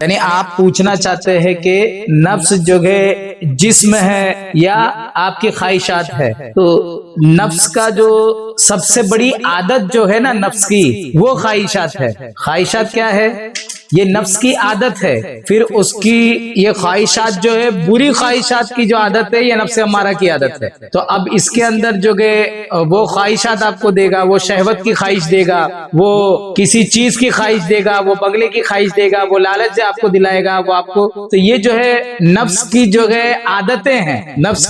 यानी आप पूछना चाहते हैं कि नफ्स जो है जिस्म है या आपकी ख्वाहिशात है। तो नफ्स का जो सबसे बड़ी आदत जो है ना नफ्स की, वो ख्वाहिशात है। ख्वाहिशात क्या है? ये नफ्स की आदत है। फिर उसकी ये ख्वाहिशात जो है, बुरी ख्वाहिशात की जो आदत है, ये नफ्स हमारा की आदत है। तो अब इसके अंदर जो है वो ख्वाहिशात आपको देगा, वो शहवत की ख्वाहिश देगा, वो किसी चीज की ख्वाहिश देगा, वो बंगले की ख्वाहिश देगा, वो लालच से आपको दिलाएगा, वो आपको। तो ये जो है नफ्स की जो है आदतें हैं, नफ्स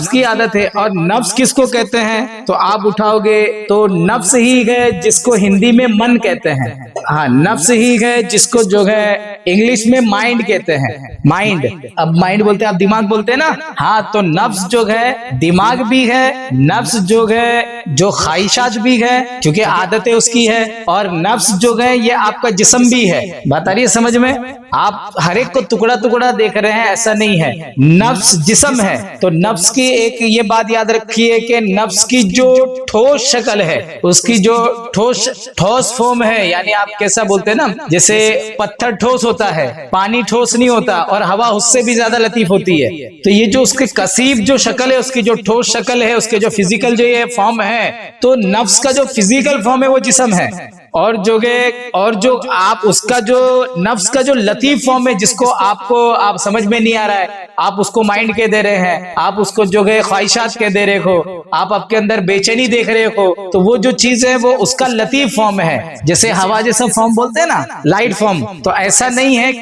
की आदत है। और नफ्स किसको कहते हैं? तो आप उठाओगे तो नफ्स ही है जिसको हिंदी में मन कहते हैं। हाँ, नफ्स ही है जिसको जो है इंग्लिश में माइंड कहते हैं। माइंड, अब माइंड बोलते हैं, आप दिमाग बोलते हैं ना। हाँ, तो नफ्स जो है दिमाग भी है, नफ्स जो है जो ख्वाहिशात भी है क्योंकि आदतें उसकी है, और नफ्स जो है ये आपका जिस्म भी है। बात आ रही है समझ में? आप हर एक को टुकड़ा टुकड़ा देख रहे हैं, ऐसा नहीं है। नफ्स जिस्म है। तो नफ्स की एक ये बात याद रखिए कि नफ्स की जो ठोस शक्ल है, उसकी जो ठोस फॉर्म है, यानी आप कैसा बोलते हैं ना, जैसे पत्थर ठोस होता है, पानी ठोस नहीं होता, और हवा उससे भी ज्यादा लतीफ होती है। तो ये जो उसके कसीब जो शक्ल है, उसकी जो ठोस शक्ल है, उसके जो फिजिकल जो ये फॉर्म है, तो नफ्स का जो फिजिकल फॉर्म है वो जिस्म है। और जो आप उसका जो नफ्स का जो लतीफ फॉर्म है, जिसको आप समझ में नहीं आ रहा है, आप उसको माइंड कह दे रहे हैं, आप उसको जो है ख्वाहिशात कह दे रहे हो, आप आपके अंदर बेचैनी देख रहे हो, तो वो जो चीज है वो उसका लतीफ फॉर्म है। जैसे हवा जैसा फॉर्म बोलते हैं ना, लाइट फॉर्म। तो ऐसा नहीं है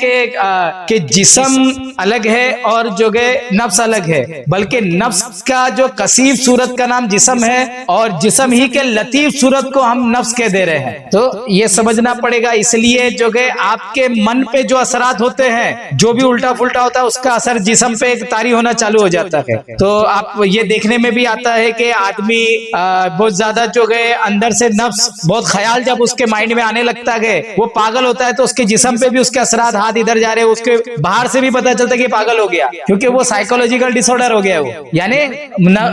कि जिस्म अलग है और जो है नफ्स अलग है, बल्कि नफ्स का जो कसीब सूरत का नाम जिस्म है, और जिस्म ही के लतीफ सूरत को हम नफ्स कह दे रहे हैं। तो ये समझना पड़ेगा। इसलिए जो है आपके मन पे जो असरात होते हैं, जो भी उल्टा फुल्टा होता है, उसका असर जिस्म पे एक तारी होना चालू हो जाता है। तो आप ये देखने में भी आता है कि आदमी बहुत ज्यादा जो है अंदर से नफ्स बहुत ख्याल जब उसके माइंड में आने लगता है, वो पागल होता है, तो उसके जिस्म पे भी उसके असरात, हाथ इधर जा रहे हैं, उसके बाहर से भी पता चलता है कि पागल हो गया, क्योंकि वो साइकोलॉजिकल डिसऑर्डर हो गया वो, यानी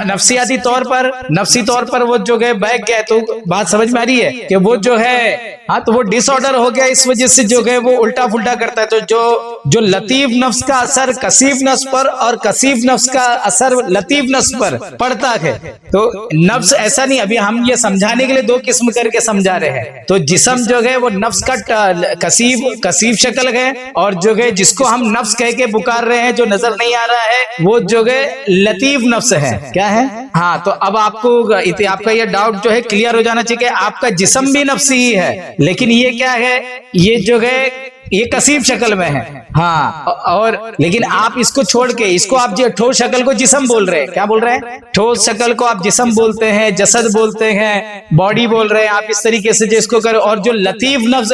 नफ्सियाती तौर पर, नफ्सी तौर पर वो जो है बहक गया। तो बात समझ में आ रही है कि वो जो है, हाँ, तो वो डिसऑर्डर हो गया, इस वजह से जो है वो उल्टा फुल्टा करता है। तो जो लतीफ नफ्स का असर कसीफ नफ्स पर, और कसीफ नफ्स का असर लतीफ नफ्स पर पड़ता है। तो नफ्स ऐसा नहीं, अभी हम ये समझाने के लिए दो किस्म करके समझा रहे हैं। तो जिस्म जो है वो नफ्स का कसीफ शक्ल है, और जो है जिसको हम नफ्स कह के पुकार रहे हैं, जो नजर नहीं आ रहा है, वो जो है लतीफ नफ्स है। क्या है? हाँ, तो अब आपका ये डाउट जो है क्लियर हो जाना चाहिए कि आपका जिस्म भी नफ्सी ही है, लेकिन ये क्या है, ये जो है ये कसीब शक्ल में है। हाँ, और लेकिन आप इसको छोड़ के, इसको आप जो ठोस शक्ल को जिस्म बोल रहे हैं, क्या बोल रहे हैं? ठोस शक्ल को आप जिस्म बोलते हैं, जसद बोलते हैं, बॉडी बोल रहे हैं आप इस तरीके से जिसको कर। और जो लतीफ नफ्स,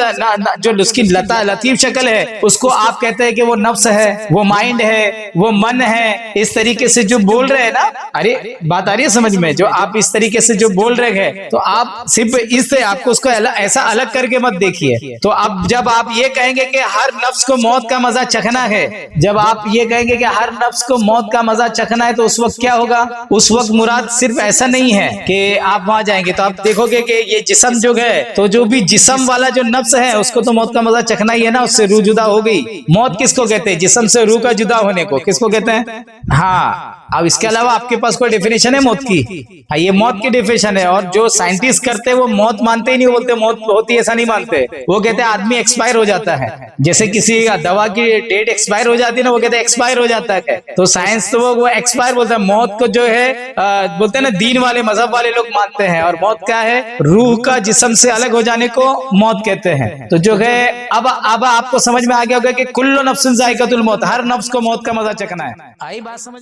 जो उसकी लतीफ शक्ल है, उसको आप कहते हैं कि वो नफ्स है, वो माइंड है, वो मन है। इस तरीके से जो बोल रहे हैं ना, अरे बात आ रही है समझ में? जो आप इस तरीके से जो बोल रहे हैं, तो आप सिर्फ इससे आपको उसको ऐसा अलग करके मत देखिए। तो अब जब आप ये कहेंगे कि हर नफ्स को मौत का मजा चखना है, जब आप ये कहेंगे कि हर नफ्स को मौत का मजा चखना है, तो उस वक्त क्या होगा? उस वक्त मुराद सिर्फ ऐसा नहीं है कि आप वहां जाएंगे तो आप देखोगे कि ये जिस्म जो है, तो जो भी जिस्म वाला जो नफ्स है, उसको तो मौत का मजा चखना ही है ना, उससे रूह जुदा हो गई। मौत किसको कहते हैं? जिस्म से रूह का जुदा होने को किसको कहते हैं? हाँ, अब इसके अलावा आपके पास कोई डेफिनेशन है मौत की? हाँ, ये मौत की डेफिनेशन है। और जो साइंटिस्ट करते हैं वो मौत मानते ही नहीं, बोलते मौत होती है, ऐसा नहीं मानते। वो कहते हैं आदमी एक्सपायर हो जाता है, जैसे किसी दवा की डेट एक्सपायर हो जाती है ना, वो कहते हैं एक्सपायर हो जाता है। तो साइंस तो वो एक्सपायर बोलता है। मौत को जो है बोलते हैं ना, दीन वाले मजहब वाले लोग मानते हैं। और मौत क्या है? रूह का जिस्म से अलग हो जाने को मौत कहते हैं। तो जो है अब आपको समझ में आ गया होगा कि कुल्लु नफ्सिन जायकातुल मौत, हर नफ्स को मौत का मजा चखना है। आई बात समझ?